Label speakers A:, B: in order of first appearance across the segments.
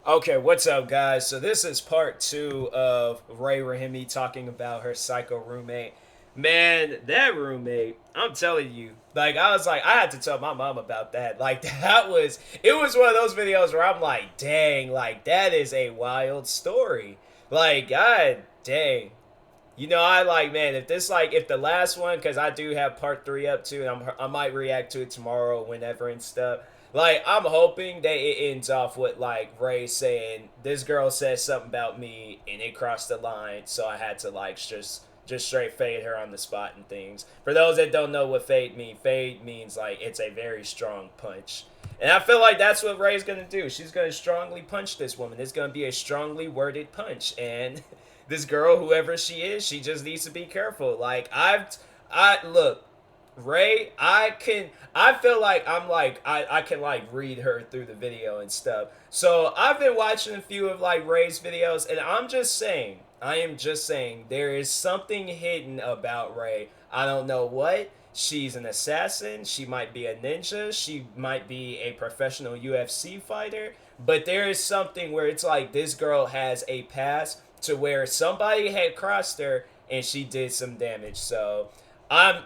A: Okay, what's up, guys? So this is part two of Ray Rahimi talking about her psycho roommate. Man, that roommate, I'm telling you, like I was like, I had to tell my mom about that. Like it was one of those videos where I'm like, dang, like that is a wild story. Like, god dang. I like, man, if the last one, because I do have part three up too, and I might react to it tomorrow, whenever and stuff. Like, I'm hoping that it ends off with like Ray saying this girl said something about me and it crossed the line, so I had to like just straight fade her on the spot and things. For those that don't know what fade means like it's a very strong punch. And I feel like that's what Ray's gonna do. She's gonna strongly punch this woman. It's gonna be a strongly worded punch, and this girl, whoever she is, she just needs to be careful. Like I look, Ray, I feel like I can like read her through the video and stuff. So I've been watching a few of like Ray's videos, and I am just saying there is something hidden about Ray. I don't know what. She's an assassin. She might be a ninja. She might be a professional UFC fighter. But there is something where it's like this girl has a past to where somebody had crossed her and she did some damage. So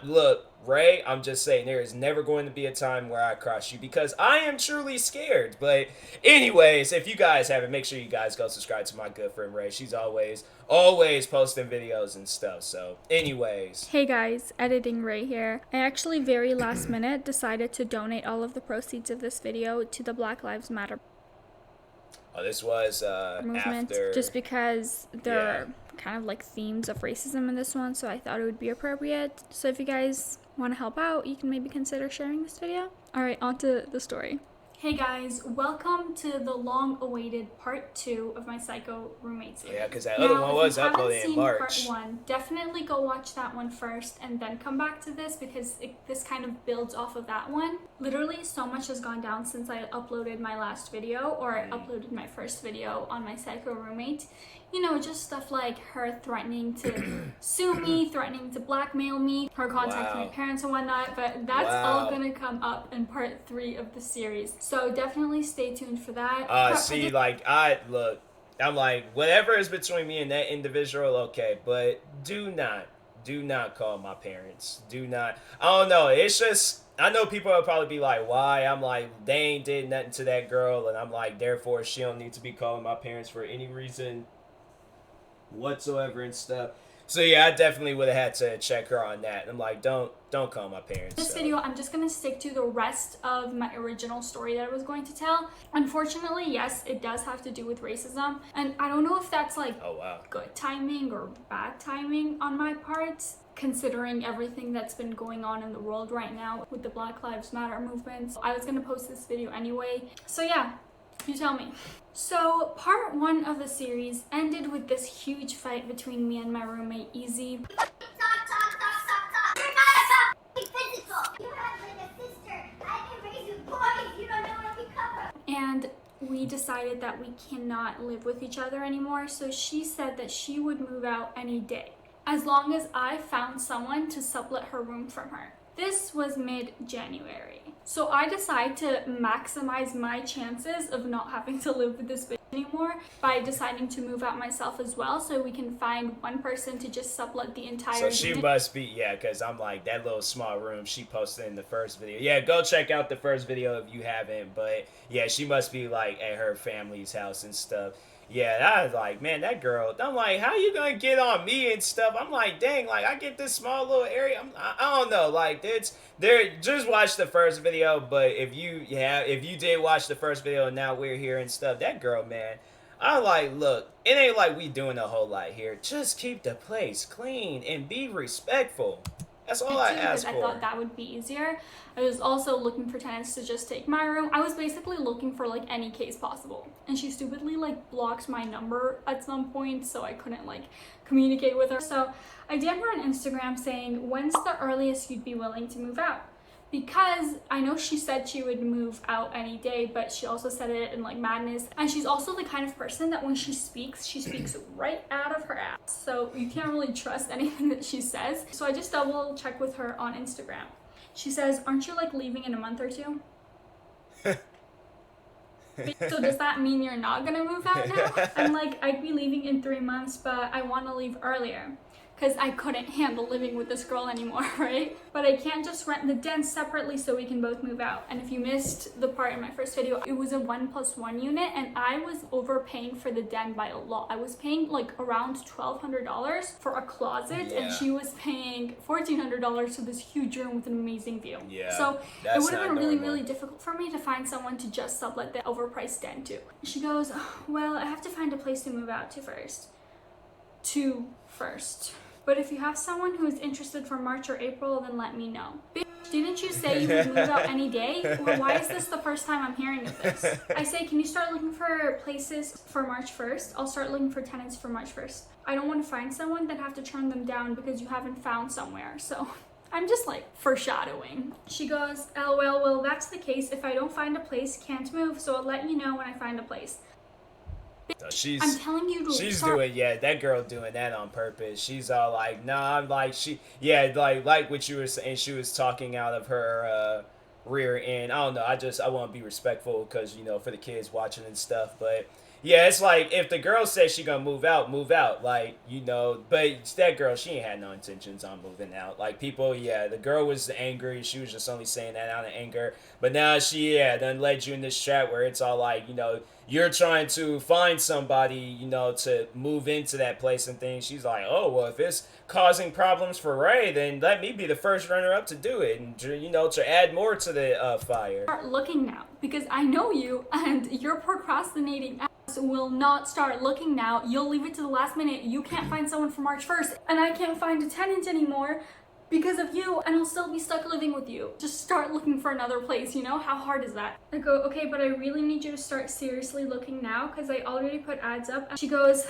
A: look, Ray, I'm just saying there is never going to be a time where I cross you because I am truly scared. But anyways, if you guys haven't, make sure you guys go subscribe to my good friend Ray. She's always posting videos and stuff. So anyways.
B: Hey guys, editing Ray here. I actually very last minute decided to donate all of the proceeds of this video to the Black Lives Matter
A: Oh, this was
B: movement,
A: after
B: just because there are kind of like themes of racism in this one, so I thought it would be appropriate. So if you guys want to help out, you can maybe consider sharing this video. Alright, on to the story. Hey guys, welcome to the long-awaited part 2 of my Psycho Roommate series.
A: Yeah, because that other one was uploaded in March.
B: Part 1, definitely go watch that one first and then come back to this because this kind of builds off of that one. Literally, so much has gone down since I uploaded my last video, or I uploaded my first video on my Psycho Roommate. You know, just stuff like her threatening to sue me, threatening to blackmail me, her contacting my parents and whatnot, but that's all gonna come up in part 3 of the series. So definitely stay tuned for that.
A: I'm like, whatever is between me and that individual, okay, but do not call my parents. Do not. I don't know. It's just, I know people will probably be like, why? I'm like, they ain't did nothing to that girl, and I'm like, therefore, she don't need to be calling my parents for any reason whatsoever and stuff. So yeah, I definitely would have had to check her on that. I'm like, don't call my parents.
B: This video, I'm just gonna stick to the rest of my original story that I was going to tell. Unfortunately, yes, it does have to do with racism, and I don't know if that's like good timing or bad timing on my part, considering everything that's been going on in the world right now with the Black Lives Matter movement. I was gonna post this video anyway, so yeah, you tell me. So part 1 of the series ended with this huge fight between me and my roommate Easy. And we decided that we cannot live with each other anymore, so she said that she would move out any day, as long as I found someone to sublet her room from her. This was mid-January. So I decided to maximize my chances of not having to live with this bitch anymore by deciding to move out myself as well, so we can find one person to just sublet the entire
A: So she must be, because I'm like, that little small room she posted in the first video. Yeah, go check out the first video if you haven't, but yeah, she must be like at her family's house and stuff. Yeah, I was like, man, that girl, I'm like, how you gonna get on me and stuff? I'm like, dang, like, I get this small little area. I don't know, like, just watch the first video, but if you did watch the first video and now we're here and stuff, that girl, man, I like, look, it ain't like we doing a whole lot here. Just keep the place clean and be respectful. That's all I asked for.
B: I thought that would be easier. I was also looking for tenants to just take my room. I was basically looking for like any case possible. And she stupidly like blocked my number at some point, so I couldn't like communicate with her. So I DM her on Instagram saying, when's the earliest you'd be willing to move out? Because I know she said she would move out any day, but she also said it in like madness. And she's also the kind of person that when she speaks right out of her ass. So you can't really trust anything that she says. So I just double check with her on Instagram. She says, aren't you like leaving in a month or two? So does that mean you're not gonna move out now? I'm like, I'd be leaving in 3 months, but I want to leave earlier. Because I couldn't handle living with this girl anymore, right? But I can't just rent the den separately so we can both move out. And if you missed the part in my first video, it was a 1+1 unit and I was overpaying for the den by a lot. I was paying like around $1,200 for a closet and she was paying $1,400 for this huge room with an amazing view.
A: Yeah,
B: so it would have been really,
A: normal.
B: really difficult for me to find someone to just sublet the overpriced den to. She goes, oh, well, I have to find a place to move out to first. But if you have someone who is interested for March or April, then let me know. Bitch, didn't you say you would move out any day? Well, why is this the first time I'm hearing of this? I say, can you start looking for places for March 1st? I'll start looking for tenants for March 1st. I don't want to find someone, then have to turn them down because you haven't found somewhere. So I'm just like foreshadowing. She goes, oh, well, that's the case. If I don't find a place, can't move. So I'll let you know when I find a place. I'm telling you to
A: she's doing that girl doing that on purpose. She's all like, nah, like like what you were saying, she was talking out of her rear end. I don't know, I want to be respectful because, you know, for the kids watching and stuff, but yeah, it's like if the girl says she gonna move out, like, you know, but that girl, she ain't had no intentions on moving out. Like, people, the girl was angry, she was just only saying that out of anger, but now she, done led you in this trap where it's all like, you know, you're trying to find somebody, you know, to move into that place and things. She's like, oh, well, if it's causing problems for Ray, then let me be the first runner-up to do it and, you know, to add more to the fire.
B: Start looking now, because I know you, and your procrastinating ass will not start looking now. You'll leave it to the last minute. You can't find someone for March 1st, and I can't find a tenant anymore because of you, and I'll still be stuck living with you. Just start looking for another place, you know? How hard is that? I go, okay, but I really need you to start seriously looking now because I already put ads up. And she goes,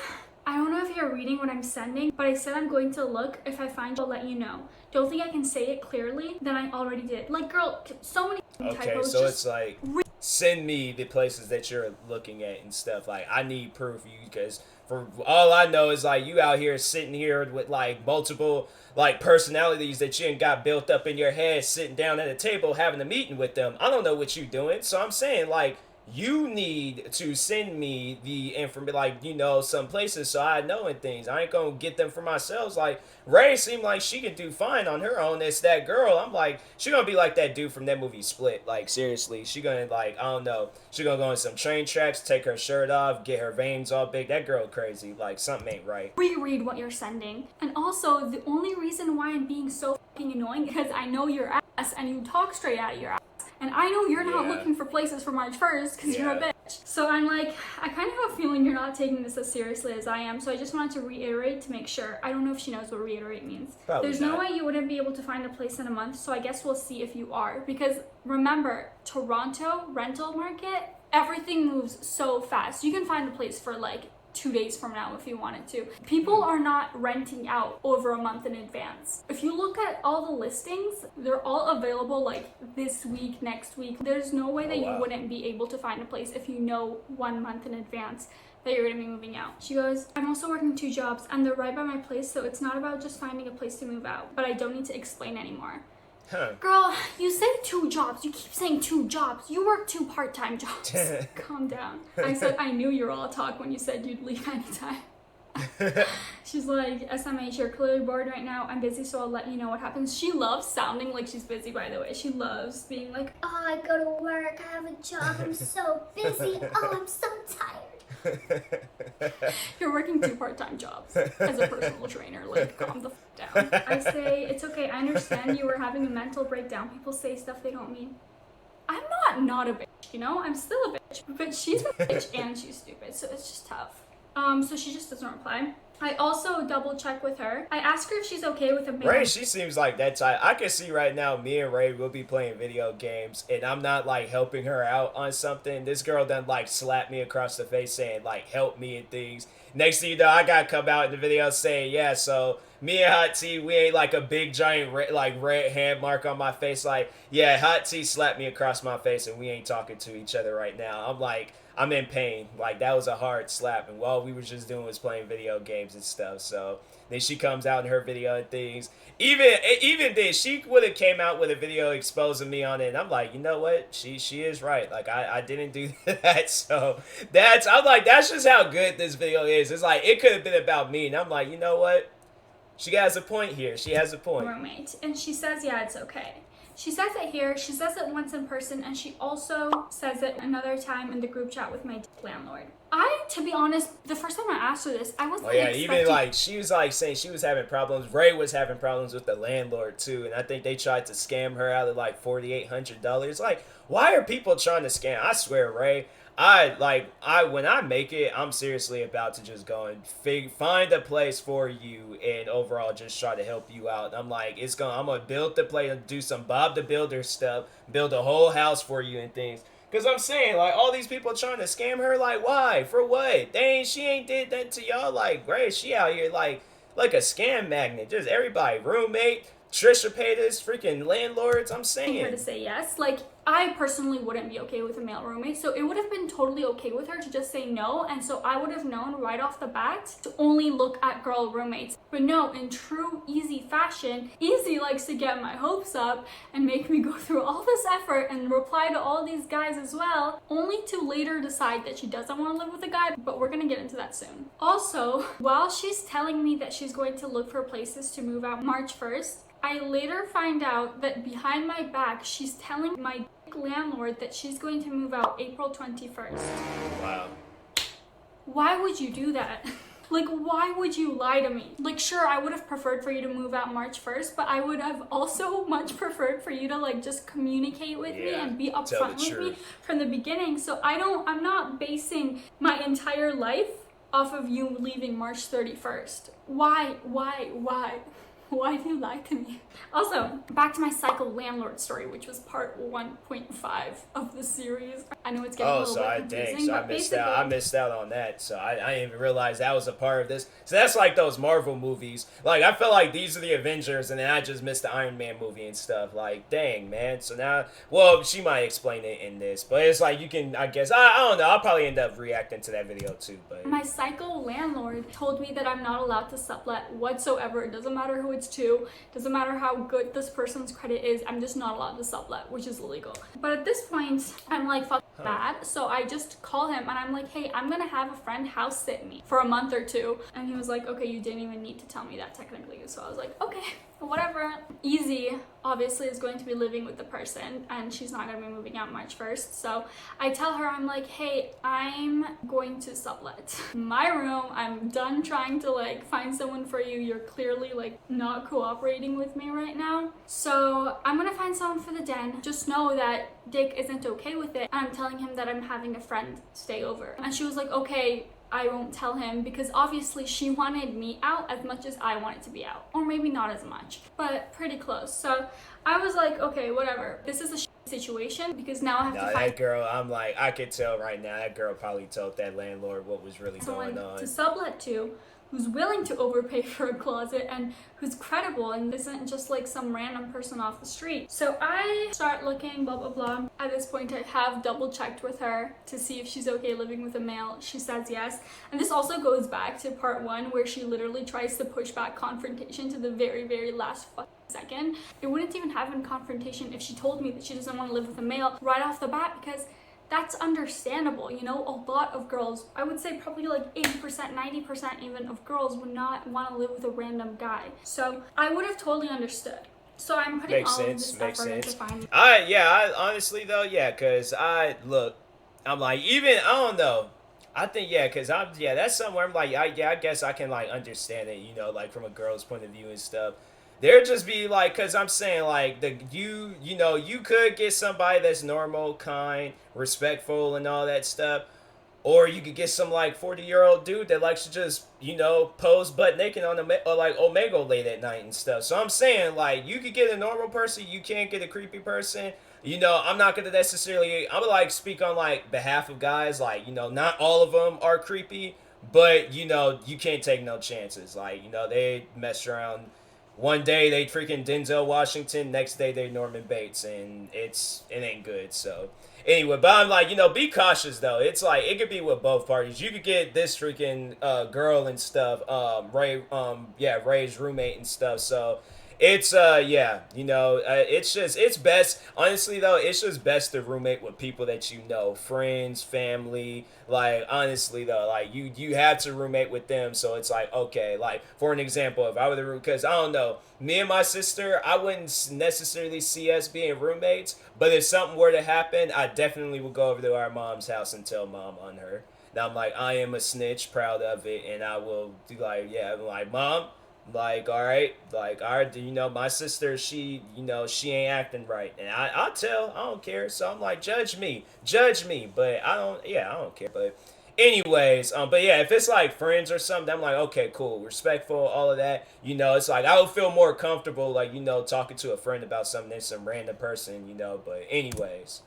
B: I don't know if you're reading what I'm sending, but I said I'm going to look. If I find you, I'll let you know. Don't think I can say it clearly? Then I already did. Like, girl, so many typos.
A: So it's like, send me the places that you're looking at and stuff. Like, I need proof, you, because for all I know is like you out here sitting here with like multiple like personalities that you ain't got built up in your head, sitting down at a table having a meeting with them. I don't know what you doing, so I'm saying like you need to send me the information, like, you know, some places so I know and things. I ain't gonna get them for myself. Like, Ray seemed like she can do fine on her own. It's that girl. I'm like, she gonna be like that dude from that movie Split. Like, seriously, she gonna, like, I don't know, she gonna go on some train tracks, take her shirt off, get her veins all big. That girl crazy. Like, something ain't right.
B: Reread what you're sending. And also, the only reason why I'm being so fucking annoying is because I know your ass and you talk straight out of your ass. And I know you're not looking for places for March 1st because you're a bitch. So I'm like, I kind of have a feeling you're not taking this as seriously as I am. So I just wanted to reiterate to make sure. I don't know if she knows what reiterate means.
A: Probably
B: There's
A: not.
B: no way you wouldn't be able to find a place in a month. So I guess we'll see if you are. Because remember, Toronto rental market, everything moves so fast. You can find a place for like 2 days from now if you wanted to. People are not renting out over a month in advance. If you look at all the listings, they're all available like this week, next week. There's no way that you wouldn't be able to find a place if you know 1 month in advance that you're gonna be moving out. She goes, I'm also working 2 jobs and they're right by my place, so it's not about just finding a place to move out, but I don't need to explain anymore. Girl, you say 2 jobs. You keep saying 2 jobs. You work 2 part-time jobs. Calm down. I said I knew you were all talk when you said you'd leave anytime. She's like, SMH, you're clearly bored right now. I'm busy, so I'll let you know what happens. She loves sounding like she's busy, by the way. She loves being like, oh, I go to work. I have a job. I'm so busy. Oh, I'm so tired. You're working 2 part-time jobs as a personal trainer. Like, calm the f down. I say, it's okay. I understand you were having a mental breakdown. People say stuff they don't mean. I'm not a bitch, you know? I'm still a bitch. But she's a bitch and she's stupid, so it's just tough. So she just doesn't reply. I also double check with her. I ask her if she's okay with a man.
A: Ray, she seems like that type. I can see right now me and Ray will be playing video games and I'm not like helping her out on something. This girl done like slapped me across the face saying like help me and things. Next thing you know, I gotta come out in the video saying, yeah, so me and Hot T, we ain't like a big giant red hand mark on my face. Like, yeah, Hot T slapped me across my face and we ain't talking to each other right now. I'm like, I'm in pain. Like that was a hard slap, and all we were just doing was playing video games and stuff. So then she comes out in her video and things. Even then, she would have came out with a video exposing me on it, and I'm like, you know what? She is right. Like I didn't do that. So I'm like, that's just how good this video is. It's like it could have been about me, and I'm like, you know what? She has a point here. She has a point.
B: Roommate, and she says, yeah, it's okay. She says it here, she says it once in person, and she also says it another time in the group chat with my landlord. To be honest, the first time I asked her this, I wasn't expecting...
A: even like, she was like saying she was having problems. Ray was having problems with the landlord too, and I think they tried to scam her out of like $4,800. Like, why are people trying to scam? I swear, Ray, when I make it, I'm seriously about to just go and find a place for you and overall just try to help you out. I'm like, I'm gonna build the place, do some Bob the Builder stuff, build a whole house for you and things. Cause I'm saying, like, all these people trying to scam her, like, why? For what? She ain't did that to y'all. Like, great, she out here like a scam magnet. Just everybody, roommate, Trisha Paytas, freaking landlords. I'm saying.
B: Her to say yes. Like, I personally wouldn't be okay with a male roommate, so it would have been totally okay with her to just say no, and so I would have known right off the bat to only look at girl roommates. But no, in true Easy fashion, Easy likes to get my hopes up and make me go through all this effort and reply to all these guys as well, only to later decide that she doesn't want to live with a guy, but we're gonna get into that soon. Also, while she's telling me that she's going to look for places to move out March 1st, I later find out that behind my back, she's telling my landlord that she's going to move out April 21st.
A: Wow.
B: Why would you do that? Like, why would you lie to me? Like, sure, I would have preferred for you to move out March 1st, but I would have also much preferred for you to, like, just communicate with me and be upfront with me from the beginning. So I'm not basing my entire life off of you leaving March 31st. Why? Why do you lie to me? Also, back to my psycho landlord story, which was part 1.5 of the series. I know it's getting a little bit confusing, but
A: I missed out on that. So I didn't even realize that was a part of this. So that's like those Marvel movies. Like, I felt like these are the Avengers, and then I just missed the Iron Man movie and stuff. Like, dang, man. So now, well, she might explain it in this, but it's like you can, I guess, I don't know. I'll probably end up reacting to that video too. But
B: my psycho landlord told me that I'm not allowed to sublet whatsoever. It doesn't matter who it's to, doesn't matter how good this person's credit is, I'm just not allowed to sublet, which is illegal. But at this point, I'm like, fuck that. So I just call him and I'm like, hey, I'm gonna have a friend house sit me for a month or two. And he was like, okay, you didn't even need to tell me that technically. So I was like, okay, whatever. Easy obviously is going to be living with the person and she's not going to be moving out March 1st. So I tell her, I'm like, hey, I'm going to sublet my room. I'm done trying to like find someone for you. You're clearly like not cooperating with me right now. So I'm going to find someone for the den. Just know that Dick isn't okay with it. And I'm telling him that I'm having a friend stay over. And she was like, okay, I won't tell him, because obviously she wanted me out as much as I wanted to be out. Or maybe not as much, but pretty close. So I was like, okay, whatever. This is a situation because now I have to find
A: that girl, I'm like, I could tell right now, that girl probably told that landlord what was really going on.
B: To sublet to, who's willing to overpay for a closet and who's credible and isn't just like some random person off the street. So I start looking, blah, blah, blah. At this point, I have double checked with her to see if she's okay living with a male. She says yes. And this also goes back to part 1 where she literally tries to push back confrontation to the very, very last second. It wouldn't even have been confrontation if she told me that she doesn't want to live with a male right off the bat, because that's understandable, you know. A lot of girls, I would say probably like 80%, 90% even of girls would not want to live with a random guy. So I would have totally understood. So I'm putting all of this effort into finding.
A: I honestly though, cause I'm like, even, I don't know. I think, cause that's somewhere I'm like, I guess I can like understand it, you know, like from a girl's point of view and stuff. There'd just be like, cause I'm saying like you could get somebody that's normal, kind, respectful and all that stuff. Or you could get some like 40-year-old dude that likes to just, pose butt naked on or like Omegle late at night and stuff. So I'm saying like you could get a normal person, you can't get a creepy person. I'm not gonna necessarily, I'm gonna like speak on like behalf of guys, like, not all of them are creepy, but you can't take no chances. Like, they mess around one day they freaking Denzel Washington, next day they Norman Bates, and it ain't good. So anyway, but I'm like, be cautious though. It's like it could be with both parties. You could get this freaking girl and stuff, Ray's roommate and stuff. So it's it's best, honestly though, it's just best to roommate with people that friends, family. Like honestly though, like you have to roommate with them. So it's like, okay, like for an example, if I were the room, because I don't know, me and my sister, I wouldn't necessarily see us being roommates, but if something were to happen, I definitely would go over to our mom's house and tell mom on her. Now I'm like, I am a snitch, proud of it, and I will do like, yeah, I'm like, mom, like, all right, my sister, she ain't acting right, and I'll tell, I don't care. So I'm like, judge me, but I don't care. But anyways, but yeah, if it's like friends or something, I'm like, okay, cool, respectful, all of that. It's like I would feel more comfortable, like, talking to a friend about something than some random person. But anyways,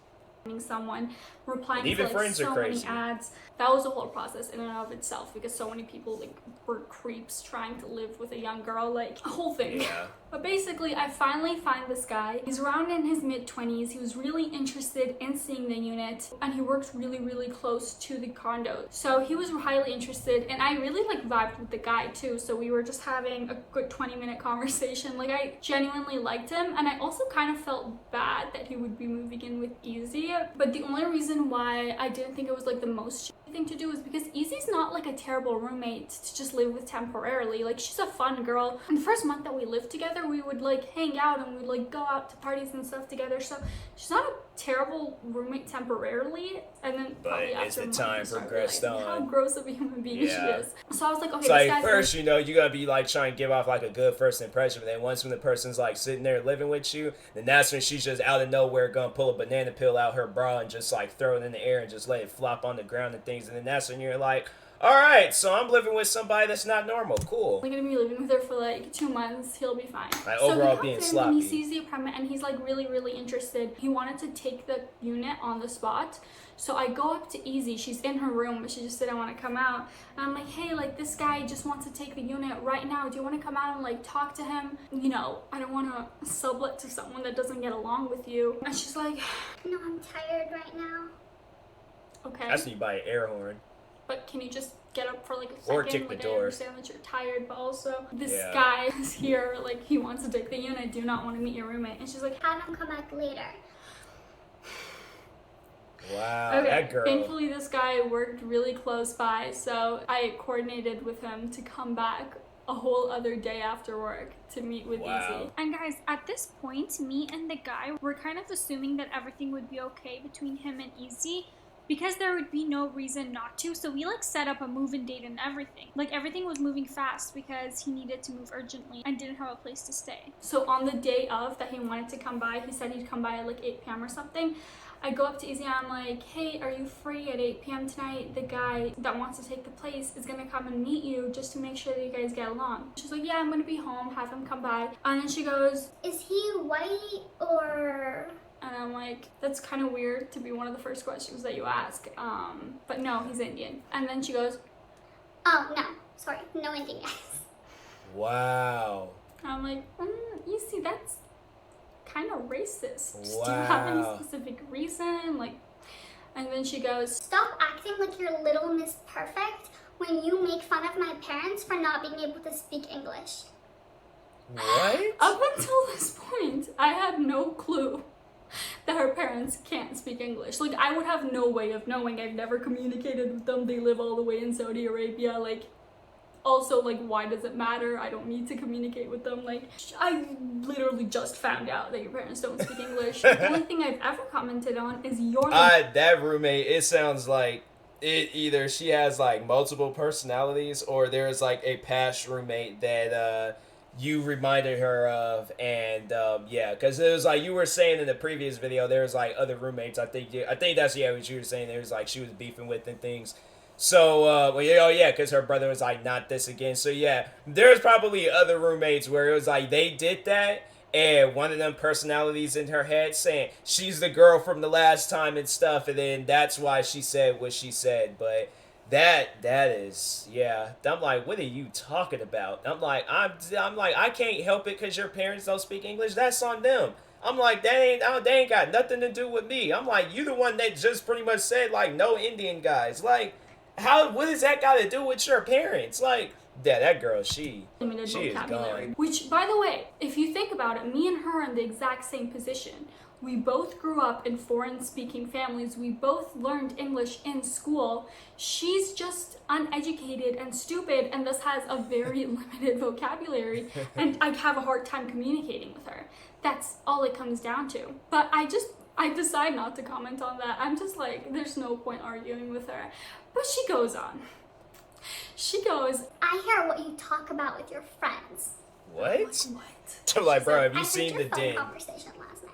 B: someone, replying
A: and even
B: to like
A: friends are
B: so many
A: crazy.
B: ads. That was a whole process in and of itself, because so many people like were creeps trying to live with a young girl, like a whole thing.
A: Yeah.
B: But basically, I finally find this guy. He's around in his mid-20s. He was really interested in seeing the unit, and he works really, really close to the condo. So he was highly interested, and I really like vibed with the guy too. So we were just having a good 20-minute conversation. Like, I genuinely liked him, and I also kind of felt bad that he would be moving in with Easy. But the only reason why I didn't think it was like the most thing to do is because Easy's not like a terrible roommate to just live with temporarily. Like, she's a fun girl. And the first month that we lived together, we would like hang out and we'd like go out to parties and stuff together. So she's not a terrible roommate temporarily. And then
A: But
B: probably
A: as
B: after
A: the time progressed on,
B: how gross of a human being she is. So I was like, okay,
A: it's
B: this
A: like
B: guy's
A: first, you gotta be like trying to give off like a good first impression, but then once when the person's like sitting there living with you, then that's when she's just out of nowhere gonna pull a banana peel out her bra and just like throw it in the air and just let it flop on the ground and things, and then that's when you're like, all right, so I'm living with somebody that's not normal. Cool.
B: I'm gonna be living with her for like 2 months. He'll be fine.
A: Like,
B: so
A: overall
B: he
A: being
B: comes in
A: sloppy.
B: and he sees the apartment and he's like really, really interested. He wanted to take the unit on the spot. So I go up to Easy. She's in her room, but she just didn't want to come out. And I'm like, hey, like this guy just wants to take the unit right now. Do you want to come out and like talk to him? I don't want to sublet to someone that doesn't get along with you. And she's like,
C: no, I'm tired right now.
B: Okay.
A: That's when you buy an air horn.
B: But can you just get up for like a second?
A: Or kick the
B: like,
A: door.
B: I understand that you're tired, but also this
A: Yeah.
B: guy is here, like he wants to take the unit. Do not want to meet your roommate. And she's like,
C: Have him come back later.
A: Wow,
B: okay.
A: that girl.
B: Thankfully, this guy worked really close by, so I coordinated with him to come back a whole other day after work to meet with
A: Wow.
B: Easy.
D: And guys, at this point, me and the guy were kind of assuming that everything would be okay between him and Easy, because there would be no reason not to. So we like set up a move-in date and everything. Like, everything was moving fast because he needed to move urgently and didn't have a place to stay.
B: So on the day of that he wanted to come by, he said he'd come by at like 8 p.m. or something. I go up to Izzy and I'm like, hey, are you free at 8 p.m. tonight? The guy that wants to take the place is gonna come and meet you just to make sure that you guys get along. She's like, yeah, I'm gonna be home, have him come by. And then she goes,
C: Is he white or...
B: and I'm like, that's kind of weird to be one of the first questions that you ask. But no, he's Indian. And then she goes,
C: Oh, no. Sorry. No Indian guys.
A: Wow.
B: and I'm like, you see, that's kind of racist. Just
A: Wow.
B: do you have any specific reason? Like, and then she goes,
C: Stop acting like you're Little Miss Perfect when you make fun of my parents for not being able to speak English.
A: What?
B: up until this point, I had no clue that her parents can't speak English. Like, I would have no way of knowing. I've never communicated with them. They live all the way in Saudi Arabia. Like, also, like, why does it matter? I don't need to communicate with them. Like, I literally just found out that your parents don't speak English. The only thing I've ever commented on is your
A: That roommate, it sounds like it either she has like multiple personalities or there's like a past roommate that you reminded her of, and yeah, because it was like you were saying in the previous video, there was like other roommates. I think that's what you were saying. There was like she was beefing with and things. So well, yeah, because her brother was like, not this again. So yeah, there's probably other roommates where it was like they did that, and one of them personalities in her head saying she's the girl from the last time and stuff, and then that's why she said what she said. But That is, yeah. I'm like, what are you talking about? I'm like, I can't help it because your parents don't speak English. That's on them. I'm like, they ain't got nothing to do with me. I'm like, you the one that just pretty much said like no Indian guys. Like, how? What does that got to do with your parents? Like, yeah, that girl,
B: Limited
A: she is
B: vocabulary.
A: gone.
B: Which, by the way, if you think about it, me and her are in the exact same position. We both grew up in foreign-speaking families. We both learned English in school. She's just uneducated and stupid and thus has a very limited vocabulary, and I have a hard time communicating with her. That's all it comes down to. But I decide not to comment on that. I'm just like, there's no point arguing with her. But she goes on. She goes,
C: I hear what you talk about with your friends.
A: What?
B: what?
A: I'm like, bro, have
C: I
A: you
C: heard
A: seen
C: your
A: the
C: phone
A: den?
C: conversation last night.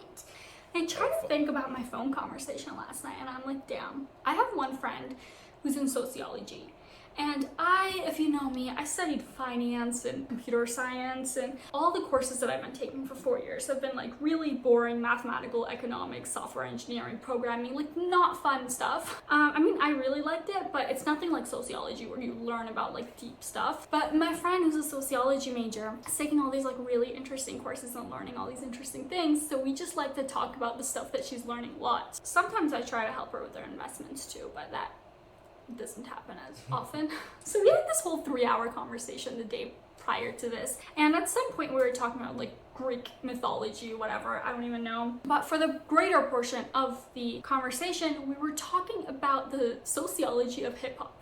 B: I tried to think about my phone conversation last night, and I'm like, damn. I have one friend who's in sociology. And if you know me, I studied finance and computer science, and all the courses that I've been taking for 4 years have been like really boring mathematical, economics, software engineering, programming, like not fun stuff. I mean, I really liked it, but it's nothing like sociology where you learn about like deep stuff. But my friend who's a sociology major is taking all these like really interesting courses and learning all these interesting things. So we just like to talk about the stuff that she's learning lots. Sometimes I try to help her with her investments too, but that doesn't happen as often. So we had this whole 3-hour conversation the day prior to this, and at some point we were talking about like Greek mythology, whatever, I don't even know. But for the greater portion of the conversation, we were talking about the sociology of hip-hop.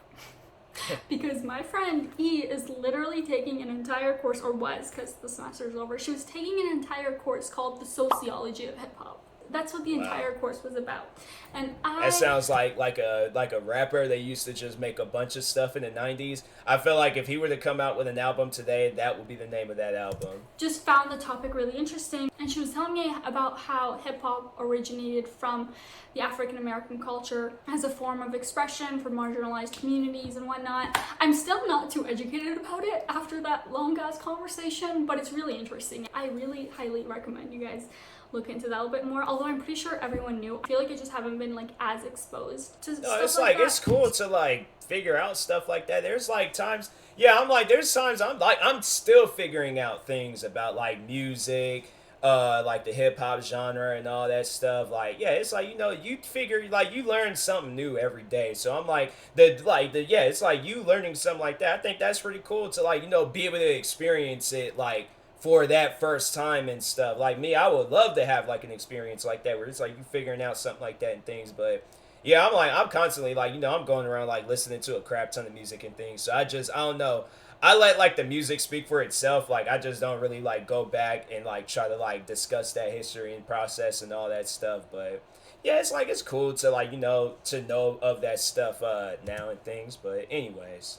B: Because my friend E is literally taking an entire course, or was, because the semester is over, she was taking an entire course called the sociology of hip-hop. That's what the entire course was about. And
A: That sounds like a rapper. They used to just make a bunch of stuff in the 90s. I feel like if he were to come out with an album today, that would be the name of that album.
B: Just found the topic really interesting, and she was telling me about how hip-hop originated from the African American culture as a form of expression for marginalized communities and whatnot. I'm still not too educated about it after that long-ass conversation, but it's really interesting. I really highly recommend you guys look into that a little bit more, although I'm pretty sure everyone knew. I feel like I just haven't been like as exposed to stuff
A: It's
B: like that.
A: it's cool to like figure out stuff like that. There's like times, there's times I'm still figuring out things about like music, like the hip hop genre and all that stuff. Like, yeah, it's like, you figure, like, you learn something new every day. So I'm like, it's like you learning something like that. I think that's pretty cool to like, be able to experience it like for that first time and stuff. Like me, I would love to have like an experience like that where it's like you figuring out something like that and things. But yeah, I'm constantly like, I'm going around like listening to a crap ton of music and things. So I don't know. I let like the music speak for itself. Like I just don't really like go back and like try to like discuss that history and process and all that stuff. But yeah, it's like, it's cool to like, to know of that stuff now and things. But anyways.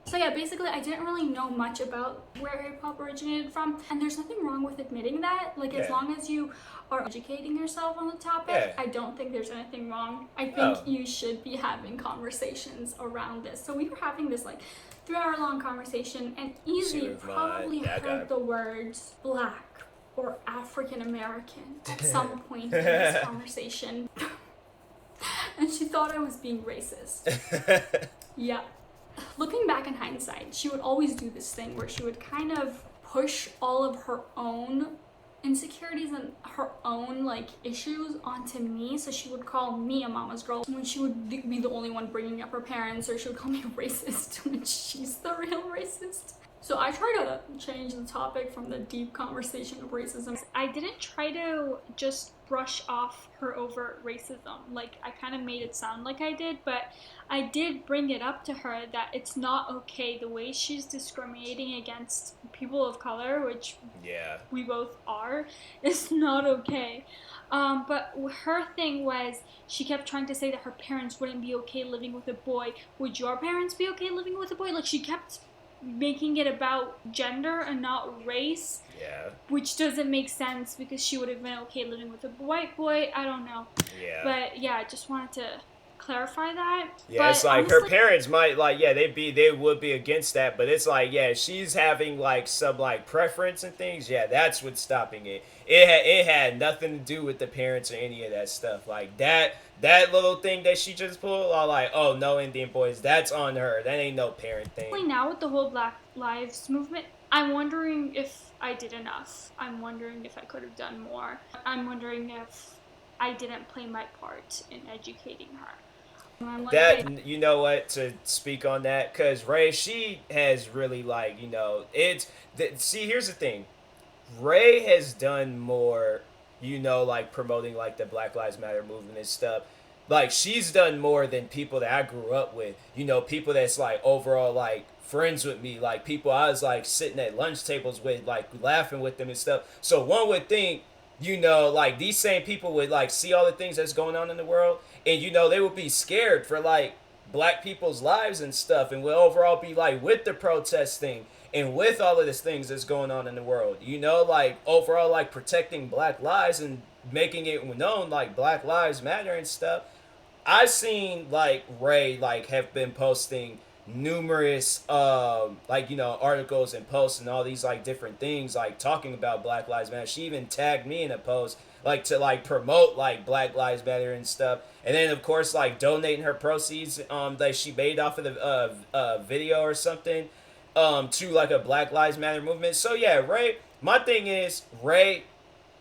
B: So yeah, basically I didn't really know much about where hip-hop originated from, and there's nothing wrong with admitting that. Like, as long as you are educating yourself on the topic, I don't think there's anything wrong. I think you should be having conversations around this. So we were having this like 3-hour long conversation, and Easy probably heard the words black or African American at some point in this conversation. And she thought I was being racist. Yeah. Looking back in hindsight, she would always do this thing where she would kind of push all of her own insecurities and her own like issues onto me. So she would call me a mama's girl when she would be the only one bringing up her parents, or she would call me racist when she's the real racist. So I try to change the topic from the deep conversation of racism.
D: I didn't try to just brush off her overt racism. Like, I kind of made it sound like I did, but I did bring it up to her that it's not okay the way she's discriminating against people of color, which we both are, is not okay. But her thing was, she kept trying to say that her parents wouldn't be okay living with a boy. Would your parents be okay living with a boy? Like, she kept making it about gender and not race, which doesn't make sense because she would have been okay living with a white boy. I don't know. But yeah, I just wanted to clarify that.
A: Yeah,
D: But
A: it's like her
D: honestly,
A: parents might like, yeah, they would be against that, but it's like, yeah, she's having like some like preference and things. Yeah, that's what's stopping it. It had nothing to do with the parents or any of that stuff. Like that little thing that she just pulled, all like, oh no, Indian boys, that's on her. That ain't no parent thing.
D: now with the whole Black Lives movement, I'm wondering if I did enough. I'm wondering if I could have done more. I'm wondering if I didn't play my part in educating her. And I'm like, hey,
A: That, you know what, to speak on that, because Ray, she has really like, see, here's the thing. Ray has done more, like promoting like the Black Lives Matter movement and stuff. Like she's done more than people that I grew up with. People that's like overall like friends with me, like people I was like sitting at lunch tables with, like laughing with them and stuff. So one would think, like these same people would like see all the things that's going on in the world, and they would be scared for like black people's lives and stuff, and will overall be like with the protesting and with all of these things that's going on in the world, like overall like protecting black lives and making it known like Black Lives Matter and stuff. I've seen like Ray like have been posting numerous articles and posts and all these like different things like talking about Black Lives Matter. She even tagged me in a post like to like promote like Black Lives Matter and stuff. And then of course like donating her proceeds that she made off of the video or something to like a Black Lives Matter movement. So yeah, Ray, my thing is, Ray,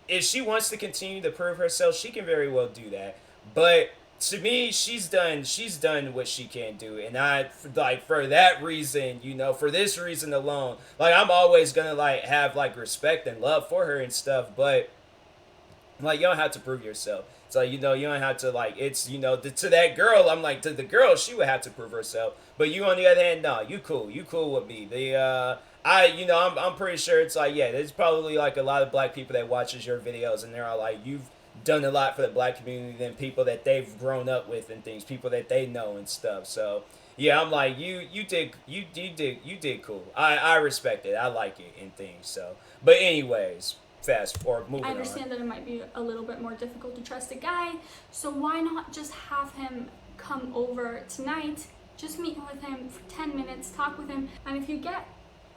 A: if she wants to continue to prove herself, she can very well do that. But to me, she's done what she can do, and I like for that reason, for this reason alone, like I'm always gonna like have like respect and love for her and stuff. But like you don't have to prove yourself. It's like, you don't have to like, it's, to that girl, I'm like, to the girl, she would have to prove herself. But you on the other hand, no, you cool with me. I'm pretty sure it's like, yeah, there's probably like a lot of black people that watches your videos and they're all like, you've done a lot for the black community than people that they've grown up with and things, people that they know and stuff. So yeah, I'm like, you did cool. I respect it. I like it and things. So, but anyways, fast forward, moving on.
B: I understand that it might be a little bit more difficult to trust a guy, so why not just have him come over tonight, just meet with him for 10 minutes, talk with him, and if you get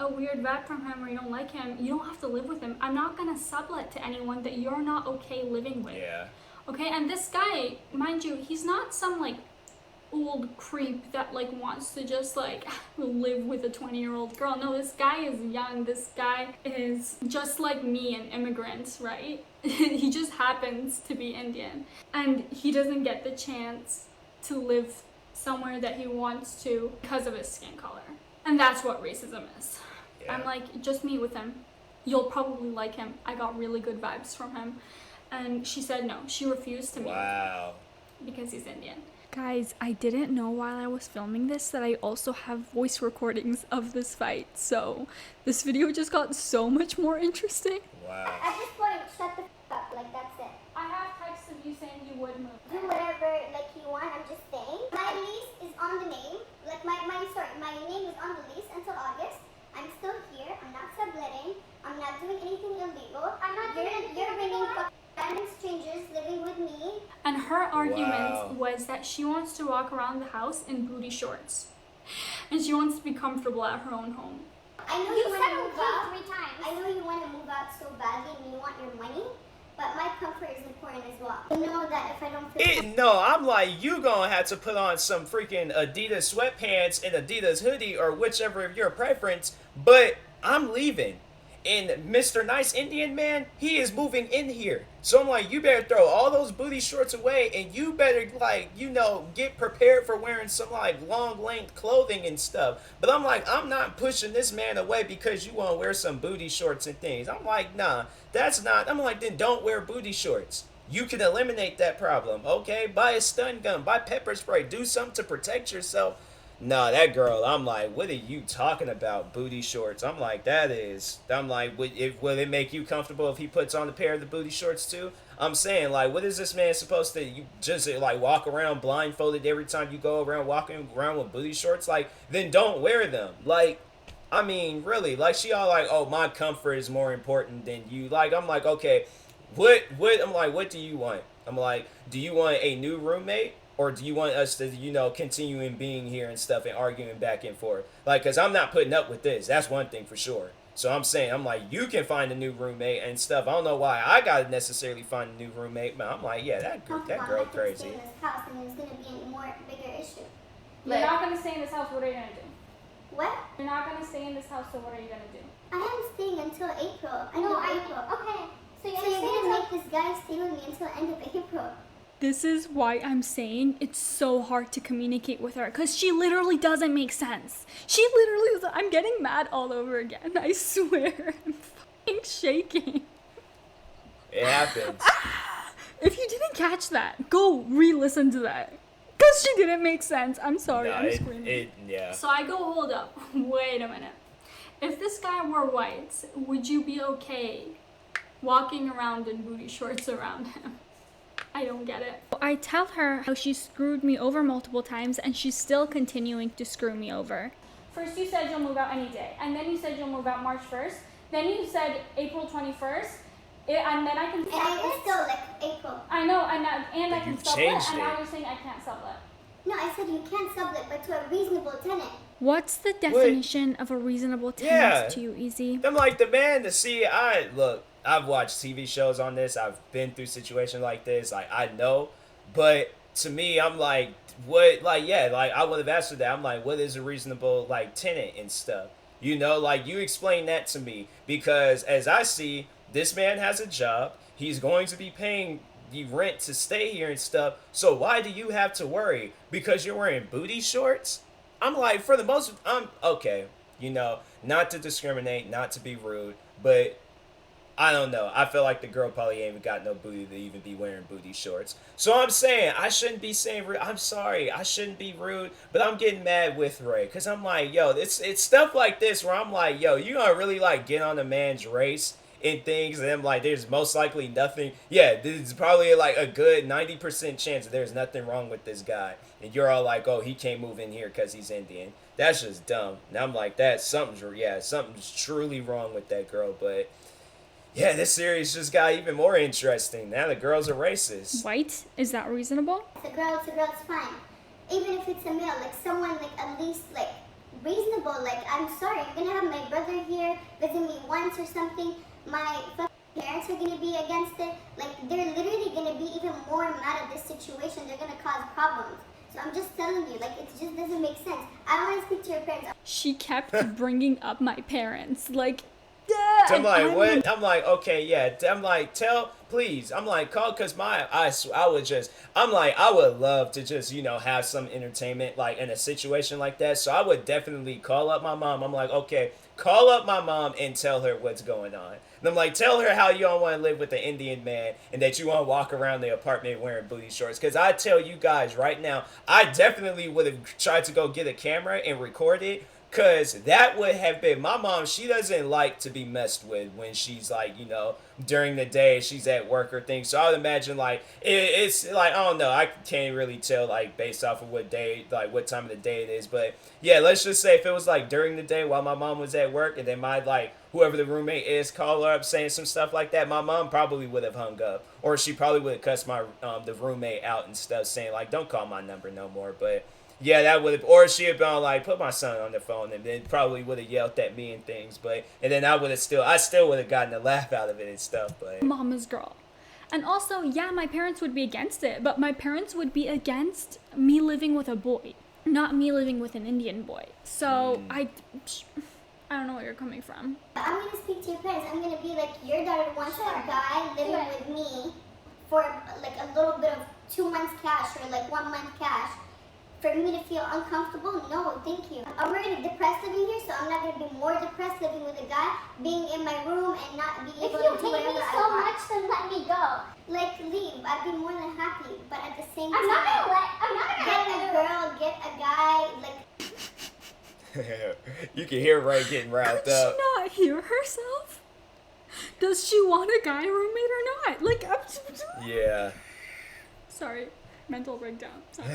B: a weird vibe from him or you don't like him, you don't have to live with him. I'm not gonna sublet to anyone that you're not okay living with.
A: Yeah.
B: Okay, and this guy, mind you, he's not some like old creep that like wants to just like live with a 20-year-old girl. No, this guy is young. This guy is just like me, an immigrant, right? He just happens to be Indian, and he doesn't get the chance to live somewhere that he wants to because of his skin color. And that's what racism is.
A: Yeah.
B: I'm like, just meet with him. You'll probably like him. I got really good vibes from him. And she said no. She refused to meet
A: Wow.
B: with him because he's Indian.
E: Guys, I didn't know while I was filming this that I also have voice recordings of this fight, so this video just got so much more interesting.
A: Wow.
C: At this point, shut the f up. Like, that's it.
B: I have texts of you saying you would move.
C: Do whatever, like, you want. I'm just saying. My lease is on the name. Like, my name is on the lease until August. I'm still here. I'm not subletting. I'm not doing anything illegal. I'm not You're bringing random strangers living with me.
B: And her argument
A: Wow.
B: was that she wants to walk around the house in booty shorts. And she wants to be comfortable at her own home.
C: I know you want to move out 3 times. I know you want to move out so badly and you want your money, but my comfort is important as well. I know that if I don't feel
A: No, I'm like, you gonna have to put on some freaking Adidas sweatpants and Adidas hoodie or whichever of your preference, but I'm leaving. And Mr. Nice Indian Man, he is moving in here. So I'm like, you better throw all those booty shorts away and you better like, get prepared for wearing some like long length clothing and stuff. But I'm like, I'm not pushing this man away because you want to wear some booty shorts and things. I'm like, nah, that's not. I'm like, then don't wear booty shorts. You can eliminate that problem, okay? Buy a stun gun, buy pepper spray, do something to protect yourself. Nah, that girl, I'm like, what are you talking about, booty shorts? I'm like, will it make you comfortable if he puts on a pair of the booty shorts too? I'm saying, like, what is this man supposed to, you just like walk around blindfolded every time you go around walking around with booty shorts? Like, then don't wear them. Like, I mean, really, like, she all like, oh, my comfort is more important than you. Like, I'm like, okay, what do you want? I'm like, do you want a new roommate? or do you want us to, continue in being here and stuff and arguing back and forth? Like, because I'm not putting up with this. That's one thing for sure. So I'm saying, I'm like, you can find a new roommate and stuff. I don't know why I gotta necessarily find a new roommate, but I'm like, yeah, that girl crazy.
C: Stay in this house and it's gonna be a more bigger issue.
B: You're not gonna stay in this house. What are you gonna do?
C: What?
B: You're not gonna stay in this house. So what are you gonna do?
C: I am staying until April. April. Okay. So you're
B: staying
C: gonna make this guy stay with me until end of April.
E: This is why I'm saying it's so hard to communicate with her, because she literally doesn't make sense. She literally was, I'm getting mad all over again. I swear. I'm fucking shaking.
A: It happens.
E: If you didn't catch that, go re-listen to that. Because she didn't make sense. I'm sorry,
A: No,
E: I'm screaming.
A: Yeah.
B: So I go, hold up. Wait a minute. If this guy wore whites, would you be okay walking around in booty shorts around him? I don't get it.
E: I tell her how she screwed me over multiple times and she's still continuing to screw me over.
B: First you said you'll move out any day, and then you said you'll move out March 1st, then you said April 21st, and then I can
C: And I was
B: sublet.
C: still like April.
B: I know, and I
A: But
B: can
A: you've
B: sublet,
A: changed
B: and
A: it.
B: now you're saying I can't sublet.
C: No, I said you can't sublet, but to a reasonable tenant.
E: What's the definition of a reasonable tenant
A: Yeah.
E: to you, Easy?
A: I'm like the man to see. I've watched TV shows on this. I've been through situations like this. Like, I know, but to me, I'm like, what? Like, yeah, like I would have asked her that. I'm like, what is a reasonable like tenant and stuff? Like you explain that to me, because as I see, this man has a job. He's going to be paying the rent to stay here and stuff. So why do you have to worry? Because you're wearing booty shorts? I'm like, for the most, I'm okay. Not to discriminate, not to be rude, but I don't know. I feel like the girl probably ain't even got no booty to even be wearing booty shorts. So I'm saying, I shouldn't be saying rude. I'm sorry. I shouldn't be rude, but I'm getting mad with Ray. Because I'm like, yo, it's stuff like this where I'm like, yo, you gonna really like get on a man's race in things, and I'm like, there's most likely nothing. Yeah, there's probably like a good 90% chance that there's nothing wrong with this guy. And you're all like, oh, he can't move in here because he's Indian. That's just dumb. And I'm like, something's truly wrong with that girl. But yeah, this series just got even more interesting. Now the girls are racist.
E: White? Is that reasonable?
C: It's a girl, it's fine. Even if it's a male, like someone like at least like reasonable. Like, I'm sorry, you're gonna have my brother here visit me once or something. My fucking parents are gonna be against it. Like, they're literally gonna be even more mad at this situation. They're gonna cause problems. So I'm just telling you, like, it just doesn't make sense. I want to speak to your parents.
E: She kept bringing up my parents. Like,
A: So I'm like, what? I'm like, okay, yeah. I'm like, please. I'm like, call, because I would love to just, have some entertainment, like, in a situation like that. So I would definitely call up my mom. I'm like, okay, call up my mom and tell her what's going on. And I'm like, tell her how you don't want to live with an Indian man and that you want to walk around the apartment wearing booty shorts. Because I tell you guys right now, I definitely would have tried to go get a camera and record it. Because that would have been, my mom, she doesn't like to be messed with when she's like, during the day, she's at work or things. So I would imagine like, it's like, I don't know, I can't really tell like based off of what day, like what time of the day it is. But yeah, let's just say if it was like during the day while my mom was at work and then my like, whoever the roommate is, call her up saying some stuff like that, my mom probably would have hung up. Or she probably would have cussed my, the roommate out and stuff saying like, don't call my number no more. But yeah, that would have, or she had been like, put my son on the phone, and then probably would have yelled at me and things, and then I still would have gotten a laugh out of it and stuff, but.
E: Mama's girl. And also, yeah, my parents would be against it, but my parents would be against me living with a boy, not me living with an Indian boy. So, I don't know where you're coming from.
C: I'm going to speak to your parents. I'm going to be like, your daughter wants a guy living with me for like a little bit of 2 months cash or like 1 month cash. For me to feel uncomfortable? No, thank you. I'm already depressed living here, so I'm not going to be more depressed living with a guy, being in my room and not being able to do whatever I want. If you hate me so much, then let me go. Like, leave. I'd be more than happy, but at the same time, I'm not gonna get a girl, get a guy, like.
A: You can hear Ray getting riled
E: Could
A: up.
E: she not hear herself? Does she want a guy roommate or not? Like,
A: Yeah.
E: sorry, mental breakdown. Sorry.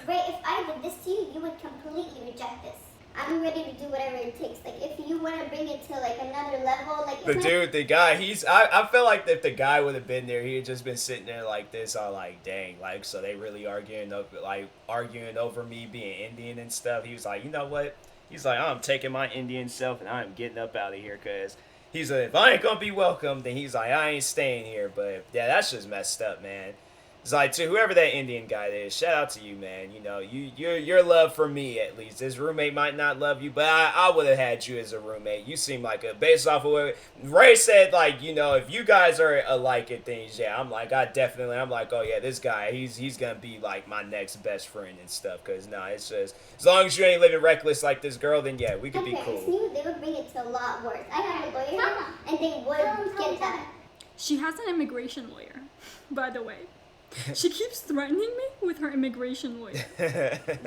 C: Ray, if I did this to you, you would completely reject this. I'm ready to do whatever it takes. Like, if you want to bring it to, like, another level, like...
A: The guy, I feel like if the guy would have been there, he had just been sitting there like this, all like, dang, like, so they really arguing over me being Indian and stuff. He was like, you know what? He's like, I'm taking my Indian self and I'm getting up out of here, because he's like, if I ain't gonna be welcome, then he's like, I ain't staying here. But yeah, that's just messed up, man. It's like, to whoever that Indian guy is, shout out to you, man. You know, your love for me, at least. His roommate might not love you, but I would have had you as a roommate. You seem like based off of what Ray said, like, you know, if you guys are alike at things, yeah, I'm like, I'm like, oh yeah, this guy, he's gonna be like my next best friend and stuff. Cause nah, it's just, as long as you ain't living reckless like this girl, then yeah, we could be cool.
C: They would bring it to a lot worse. I have a lawyer, and they would get that.
E: She has an immigration lawyer, by the way. She keeps threatening me with her immigration lawyer.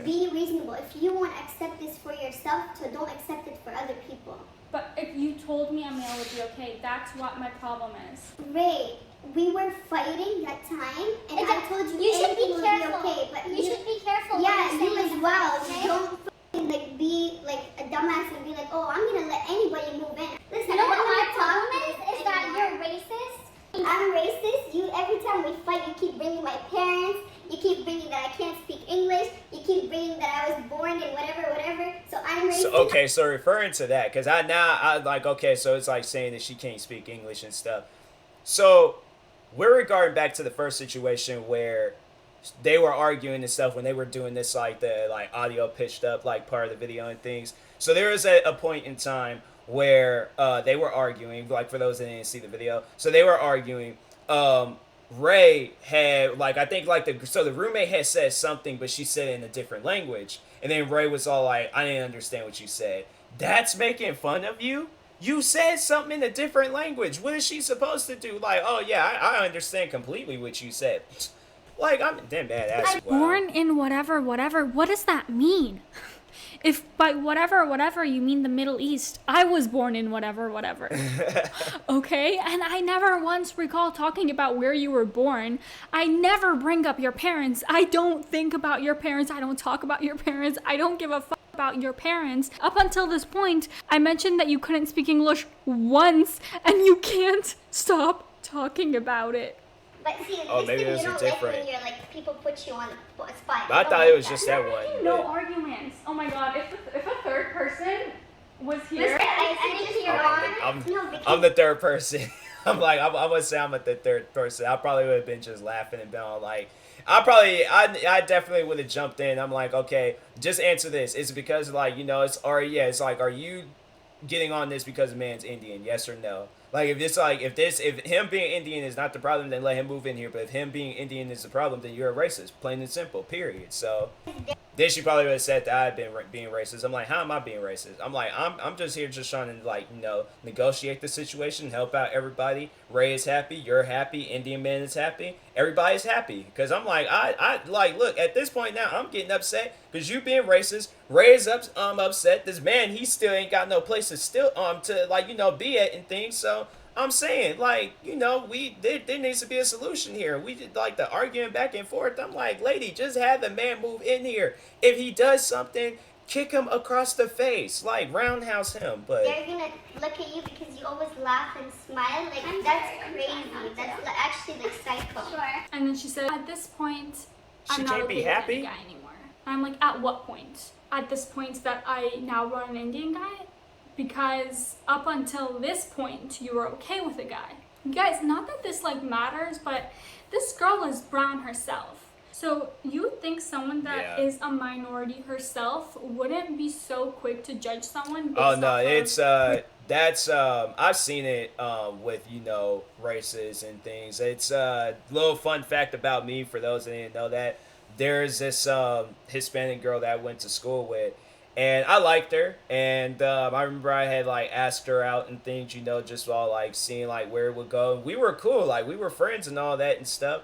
C: Be reasonable. If you want to accept this for yourself, so don't accept it for other people.
E: But if you told me a male would be okay, that's what my problem is.
C: Ray, we were fighting that time, and I told you
F: you should be
C: everything
F: careful.
C: would be okay. But
F: You should be careful.
C: yeah,
F: when
C: you
F: saying
C: as well.
F: okay?
C: Don't fucking, like, be like a dumbass and be like, oh, I'm gonna let anybody move in. Listen,
F: You know
C: I
F: what
C: don't
F: my
C: wanna talk
F: problem
C: to
F: is that
C: anyone.
F: you're racist.
C: I'm racist. You, every time we fight, you keep bringing my parents. You keep bringing that I can't speak English. You keep bringing that I was born in whatever. So I'm racist.
A: So referring to that, because I like, okay, so it's like saying that she can't speak English and stuff. So we're regarding back to the first situation where they were arguing and stuff when they were doing this, like, the like audio pitched up like part of the video and things. So there was a point in time where they were arguing, like, for those that didn't see the video. So they were arguing. Ray had, like, I think, like, the roommate had said something, but she said it in a different language. And then Ray was all like, I didn't understand what you said. That's making fun of you? You said something in a different language. What is she supposed to do? Like, oh yeah, I understand completely what you said. Like, I'm damn badass.
E: Born in whatever, what does that mean? If by whatever you mean the Middle East, I was born in whatever. Okay? And I never once recall talking about where you were born. I never bring up your parents. I don't think about your parents. I don't talk about your parents. I don't give a fuck about your parents. Up until this point, I mentioned that you couldn't speak English once, and you can't stop talking about it.
C: But see,
A: Oh,
C: this
A: maybe
C: thing
A: those
C: you
A: are
C: don't
A: different.
C: like when you're like people put you on the spot.
A: But I thought it was just that one.
E: No arguments. Oh my god, if a third person was here.
C: I think you're on. No, because
A: I'm the third person. I'm gonna say I'm the third person. I probably would have been just laughing and been all like, I definitely would have jumped in. I'm like, okay, just answer this. It's because, like, you know, it's like, are you getting on this because the man's Indian? Yes or no? Like, if him being Indian is not the problem, then let him move in here. But if him being Indian is the problem, then you're a racist, plain and simple, period. So then she probably would have said that I'd been being racist. I'm like, how am I being racist? I'm like, I'm just here just trying to, like, you know, negotiate the situation, help out everybody. Ray is happy, you're happy, Indian man is happy, everybody's happy. Because I'm like, I like, look, at this point now, I'm getting upset because you being racist. Ray is upset. This man, he still ain't got no place to like, you know, be at and things. So I'm saying, like, you know, there needs to be a solution here. We did, like, the arguing back and forth. I'm like, lady, just have the man move in here. If he does something, kick him across the face, like, roundhouse him. But
C: they're gonna look at you because you always laugh and smile. Like, that's crazy. That's actually like psycho.
F: Sure.
E: And then she said, at this point,
A: She
E: I'm not
A: can't
E: okay
A: be
E: with
A: happy?
E: any guy anymore. And I'm like, at what point? At this point that I now run an Indian guy? Because up until this point, you were okay with a guy. Guys, not that this, like, matters, but this girl is brown herself. So you would think someone that is a minority herself wouldn't be so quick to judge someone based off of...
A: it's that's I've seen it with, you know, races and things. It's a little fun fact about me for those that didn't know that. There's this Hispanic girl that I went to school with, and I liked her, and I remember I had, like, asked her out and things, you know, just all, like, seeing, like, where it would go. We were cool, like, we were friends and all that and stuff.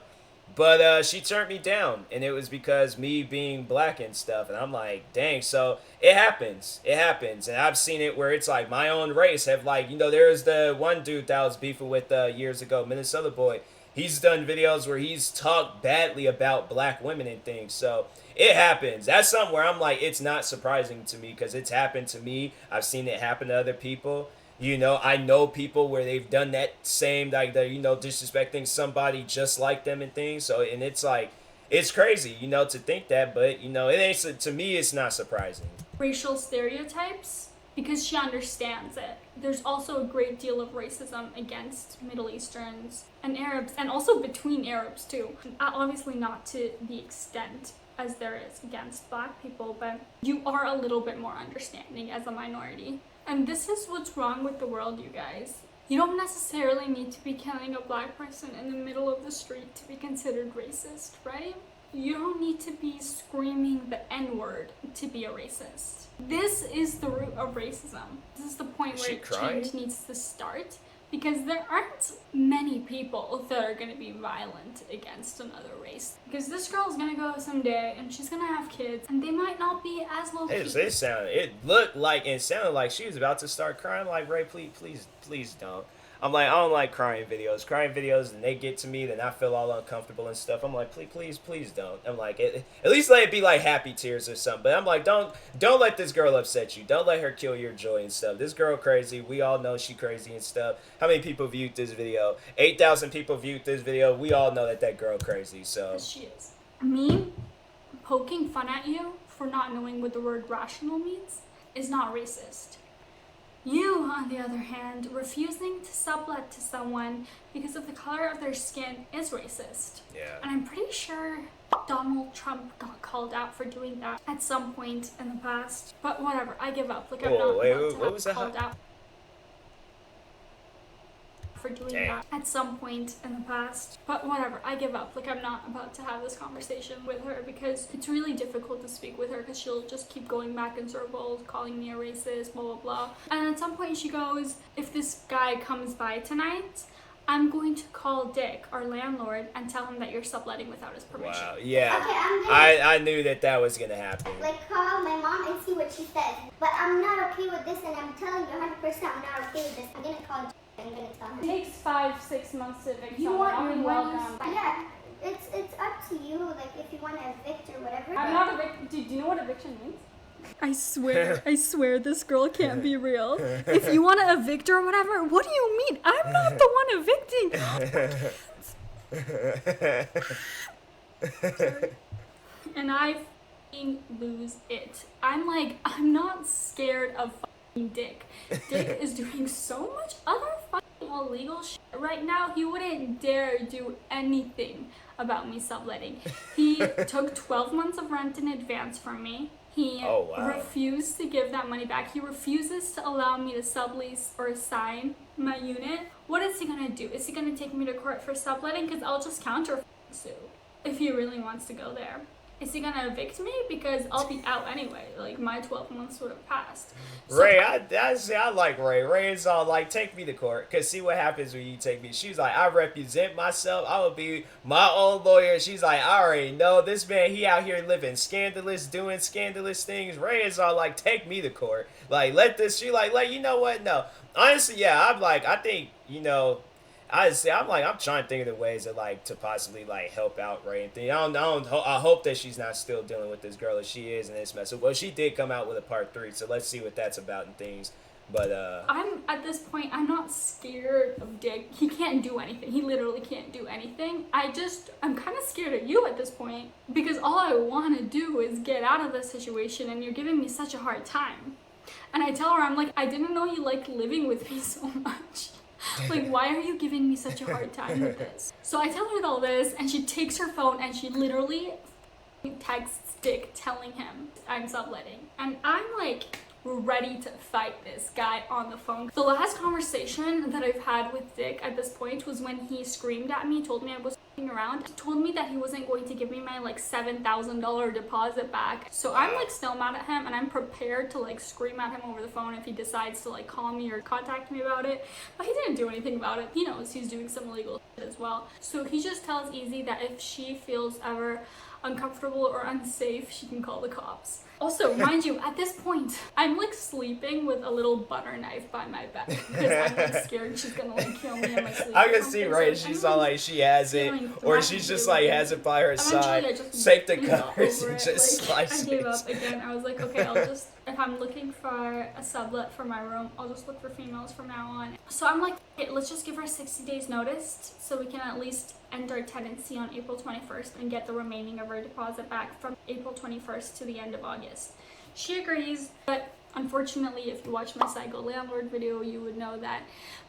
A: But she turned me down, and it was because me being black and stuff. And I'm like, dang, so it happens. And I've seen it where it's like my own race have, like, you know, there's the one dude that I was beefing with years ago, Minnesota boy. He's done videos where he's talked badly about black women and things. So it happens. That's something where I'm like, it's not surprising to me because it's happened to me. I've seen it happen to other people. You know, I know people where they've done that same, like, the, you know, disrespecting somebody just like them and things. So, and it's like, it's crazy, you know, to think that, but, you know, it ain't, to me, it's not surprising.
B: Racial stereotypes because she understands it. There's also a great deal of racism against Middle Easterns and Arabs, and also between Arabs too. Obviously not to the extent as there is against black people, but you are a little bit more understanding as a minority. And this is what's wrong with the world, you guys. You don't necessarily need to be killing a black person in the middle of the street to be considered racist, right? You don't need to be screaming the N-word to be a racist. This is the root of racism. This is the point where change needs to start, because there aren't many people that are going to be violent against another race. Because this girl's going to go someday and she's going to have kids and they might not be as low key.
A: It looked like, it sounded like she was about to start crying. Like, Ray, please don't. I'm like, I don't like crying videos. Crying videos, and they get to me, then I feel all uncomfortable and stuff. I'm like, please don't. I'm like, at least let it be like happy tears or something. But I'm like, don't let this girl upset you. Don't let her kill your joy and stuff. This girl crazy. We all know she crazy and stuff. How many people viewed this video? 8,000 people viewed this video. We all know that girl crazy. So
B: she is. Me poking fun at you for not knowing what the word rational means is not racist. You, on the other hand, refusing to sublet to someone because of the color of their skin is racist.
A: Yeah.
B: And I'm pretty sure Donald Trump got called out for doing that at some point in the past. But whatever, I give up. Like, I'm not about to have called out for doing that at some point in the past. But whatever, I give up. Like, I'm not about to have this conversation with her because it's really difficult to speak with her because she'll just keep going back in circles, calling me a racist, blah, blah, blah. And at some point she goes, if this guy comes by tonight, I'm going to call Dick, our landlord, and tell him that you're subletting without his permission.
A: Wow, yeah.
C: Okay,
A: I knew that was gonna happen.
C: Like, call my mom and see what she says. But I'm not okay with this, and I'm telling you 100% I'm not okay with this. I'm gonna call I'm gonna tell him.
B: It takes 5-6 months to evict
C: You
B: someone.
C: want your
B: welcome.
C: Yeah, it's up to you. Like, if you want to evict or whatever.
B: I'm not evict. Do you know what eviction means?
E: I swear this girl can't be real. If you want to evict or whatever, what do you mean? I'm not the one evicting.
B: And I lose it. I'm like, I'm not scared of Dick. Dick is doing so much other fucking illegal shit right now. He wouldn't dare do anything about me subletting. He took 12 months of rent in advance from me. He refused to give that money back. He refuses to allow me to sublease or assign my unit. What is he gonna do? Is he gonna take me to court for subletting? Because I'll just counter sue if he really wants to go there. Is he gonna evict me? Because I'll be out anyway. Like, my 12 months would have passed. So,
A: Ray, I like Ray. Ray is all like, take me to court. Because see what happens when you take me. She's like, I represent myself. I will be my own lawyer. She's like, I already know this man, he out here living scandalous, doing scandalous things. Ray is all like, take me to court. Like, let this, she like, you know what? No. Honestly, yeah, I'm like, I think, you know, I'm trying to think of the ways that, like, to possibly, like, help out Ray and things. I hope that she's not still dealing with this girl if she is in this mess. Well, she did come out with a part 3, so let's see what that's about and things. But,
B: I'm, at this point, I'm not scared of Dick. He can't do anything. He literally can't do anything. I'm kind of scared of you at this point, because all I want to do is get out of this situation, and you're giving me such a hard time. And I tell her, I'm like, I didn't know you liked living with me so much. Like, why are you giving me such a hard time with this? So I tell her all this, and she takes her phone and she literally texts Dick telling him I'm subletting. And I'm like ready to fight this guy on the phone. The last conversation that I've had with Dick at this point was when he screamed at me, told me I was f***ing around. He told me that he wasn't going to give me my like $7,000 deposit back. So I'm like still mad at him, and I'm prepared to like scream at him over the phone if he decides to like call me or contact me about it. But he didn't do anything about it. He knows he's doing some illegal shit as well. So he just tells Easy that if she feels ever uncomfortable or unsafe, she can call the cops. Also, mind you, at this point, I'm like sleeping with a little butter knife by my bed because I'm like scared she's gonna like kill me in my sleep.
A: I
B: or
A: can
B: something.
A: see, right?
B: So
A: She's
B: I'm
A: all like, she has it,
B: feeling
A: or she's just like has it by her
B: Eventually,
A: side.
B: I just
A: Safe to
B: gave up
A: covers
B: over
A: and
B: it.
A: just
B: Like,
A: slices.
B: I gave up again. I was like, okay, I'll just, if I'm looking for a sublet for my room, I'll just look for females from now on. So I'm like, okay, let's just give her 60 days notice so we can at least end our tenancy on April 21st and get the remaining of our deposit back from April 21st to the end of August. She agrees, but unfortunately, if you watch my Psycho Landlord video, you would know that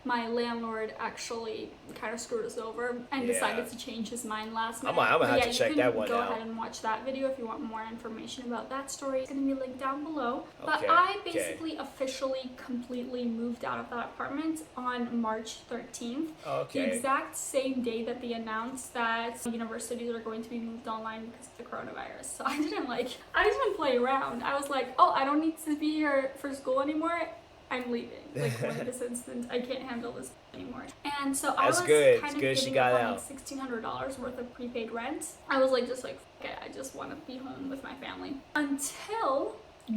B: my landlord actually kind of screwed us over and decided to change his mind last minute.
A: I'm gonna have
B: But
A: to check that one
B: go
A: out.
B: ahead and watch that video if you want more information about that story. It's going to be linked down below. But
A: Okay,
B: I basically officially completely moved out of that apartment on March 13th.
A: Okay.
B: The exact same day that they announced that universities are going to be moved online because of the coronavirus. So I didn't play around. I was like, oh, I don't need to be here for school anymore. I'm leaving. Like, right this instant, I can't handle this anymore. And so I was
A: That's good.
B: kind
A: It's
B: of
A: good she
B: giving
A: got
B: up on
A: out.
B: like $1,600 worth of prepaid rent. I was like, okay, I just want to be home with my family. Until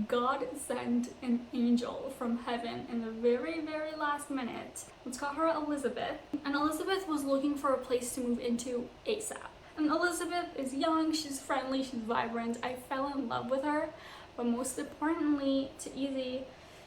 B: God sent an angel from heaven in the very, very last minute. Let's call her Elizabeth. And Elizabeth was looking for a place to move into ASAP. And Elizabeth is young, she's friendly, she's vibrant. I fell in love with her. But most importantly, to Easy,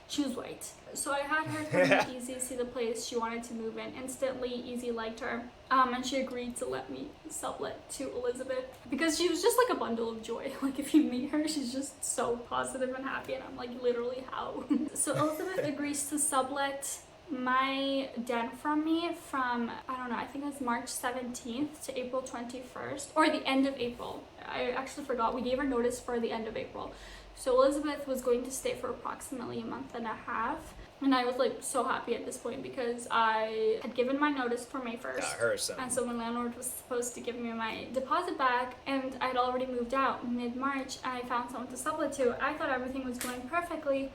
B: she was white. So I had her come to Easy, see the place she wanted to move in. Instantly, Easy liked her. And she agreed to let me sublet to Elizabeth because she was just like a bundle of joy. Like if you meet her, she's just so positive and happy, and I'm like, literally how? So Elizabeth agrees to sublet my den from me from, I don't know, I think it was March 17th to April 21st, or the end of April. I actually forgot. We gave her notice for the end of April. So Elizabeth was going to stay for approximately a month and a half. And I was like so happy at this point because I had given my notice for May 1st.
A: Got her something.
B: And so my landlord was supposed to give me my deposit back, and I had already moved out mid-March, and I found someone to sublet to. I thought everything was going perfectly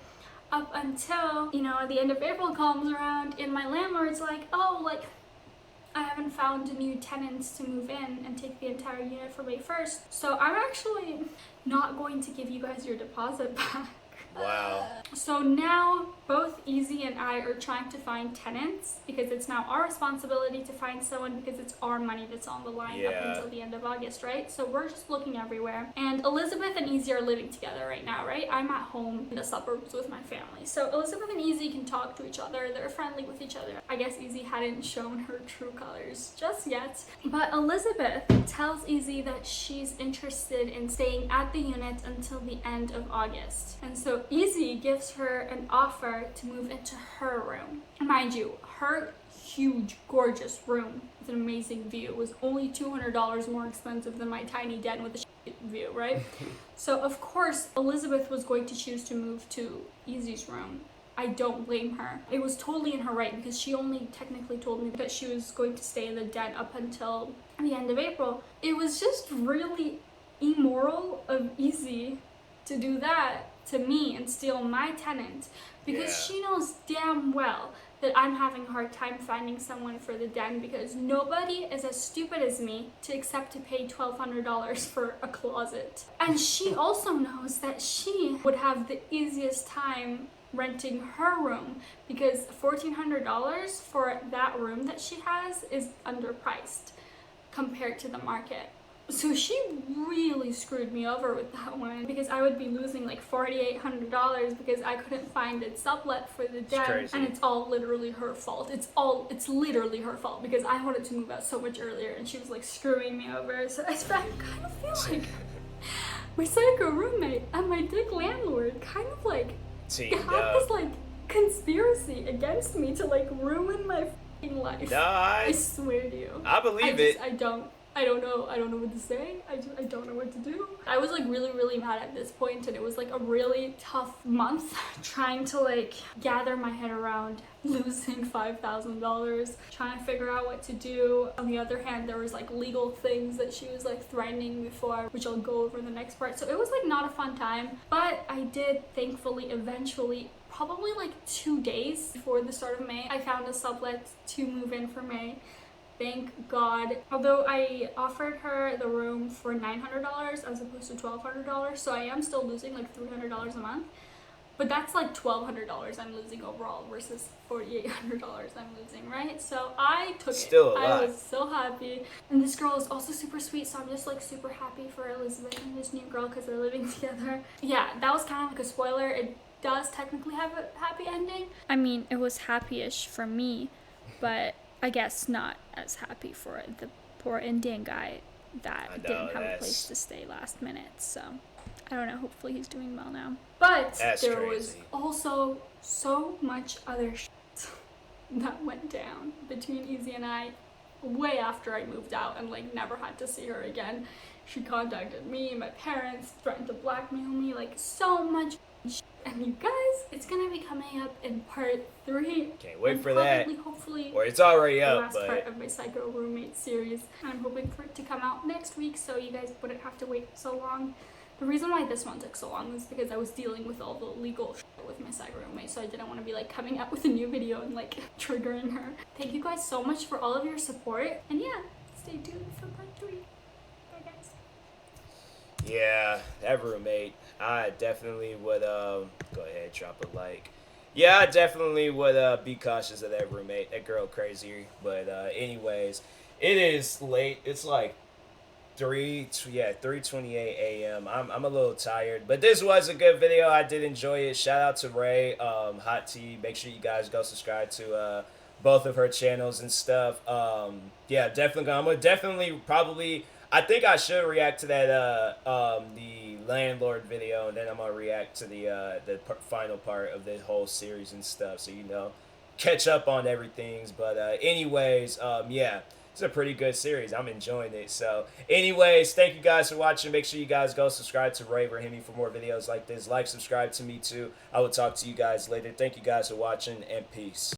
B: up until, the end of April comes around, and my landlord's like, oh, like, I haven't found a new tenant to move in and take the entire unit for May 1st. So I'm actually not going to give you guys your deposit back.
A: Wow.
B: So now both Easy and I are trying to find tenants because it's now our responsibility to find someone because it's our money that's on the line up until the end of August, right? So we're just looking everywhere. And Elizabeth and Easy are living together right now, right? I'm at home in the suburbs with my family. So Elizabeth and Easy can talk to each other. They're friendly with each other. I guess Easy hadn't shown her true colors just yet. But Elizabeth tells Easy that she's interested in staying at the unit until the end of August. And so Easy gives her an offer to move into her room. Mind you, her huge, gorgeous room with an amazing view was only $200 more expensive than my tiny den with a shit view, right? So of course, Elizabeth was going to choose to move to Easy's room. I don't blame her. It was totally in her right because she only technically told me that she was going to stay in the den up until the end of April. It was just really immoral of Easy to do that to me and steal my tenant because she knows damn well that I'm having a hard time finding someone for the den because nobody is as stupid as me to accept to pay $1,200 for a closet. And she also knows that she would have the easiest time renting her room because $1,400 for that room that she has is underpriced compared to the market. So she really screwed me over with that one because I would be losing like $4,800 because I couldn't find a sublet for the den, and it's all literally her fault. It's literally her fault because I wanted to move out so much earlier and she was like screwing me over. So I kind of feel like my psycho roommate and my dick landlord kind of like have this like conspiracy against me to like ruin my f***ing life.
A: No,
B: I swear to you.
A: I believe it.
B: I don't know what to say. I don't know what to do. I was like really mad at this point, and it was like a really tough month trying to like gather my head around losing $5,000, trying to figure out what to do. On the other hand, there was like legal things that she was like threatening me for, which I'll go over in the next part. So it was like not a fun time, but I did thankfully eventually, probably like 2 days before the start of May, I found a sublet to move in for May. Thank God. Although I offered her the room for $900 as opposed to $1,200, so I am still losing like $300 a month. But that's like $1,200 I'm losing overall versus $4,800 I'm losing, right? So I took
A: Still
B: it.
A: a lot.
B: I was so happy. And this girl is also super sweet, so I'm just like super happy for Elizabeth and this new girl because they're living together. Yeah, that was kind of like a spoiler. It does technically have a happy ending.
E: I mean, it was happy-ish for me, but I guess not as happy for the poor Indian guy that didn't have a place to stay last minute. So I don't know. Hopefully he's doing well now.
B: But
A: That's
B: there
A: crazy.
B: was also so much other shit that went down between Easy and I way after I moved out and like never had to see her again. She contacted me, my parents, threatened to blackmail me, like so much shit. And you guys, it's gonna be coming up in part 3.
A: Can't wait
B: and
A: for that.
B: Hopefully,
A: Or it's already
B: the
A: up,
B: last
A: but
B: part of my Psycho Roommate series. I'm hoping for it to come out next week so you guys wouldn't have to wait so long. The reason why this one took so long was because I was dealing with all the legal shit with my Psycho Roommate, so I didn't want to be like coming up with a new video and like triggering her. Thank you guys so much for all of your support, and yeah, stay tuned for part 3. Bye guys.
A: yeah, that roommate, I definitely would go ahead, drop a like. Yeah, I definitely would be cautious of that roommate. That girl crazy. But anyways, it is late. It's like 3:28 a.m. I'm a little tired, but this was a good video. I did enjoy it. Shout out to Ray, Hot Tea. Make sure you guys go subscribe to both of her channels and stuff. Yeah, definitely. I'm gonna definitely probably. I think I should react to that the landlord video, and then I'm gonna react to the final part of the whole series and stuff. So catch up on everything. But anyways, yeah. It's a pretty good series. I'm enjoying it. So, anyways, thank you guys for watching. Make sure you guys go subscribe to Ray Rahimi for more videos like this. Like, subscribe to me too. I will talk to you guys later. Thank you guys for watching, and peace.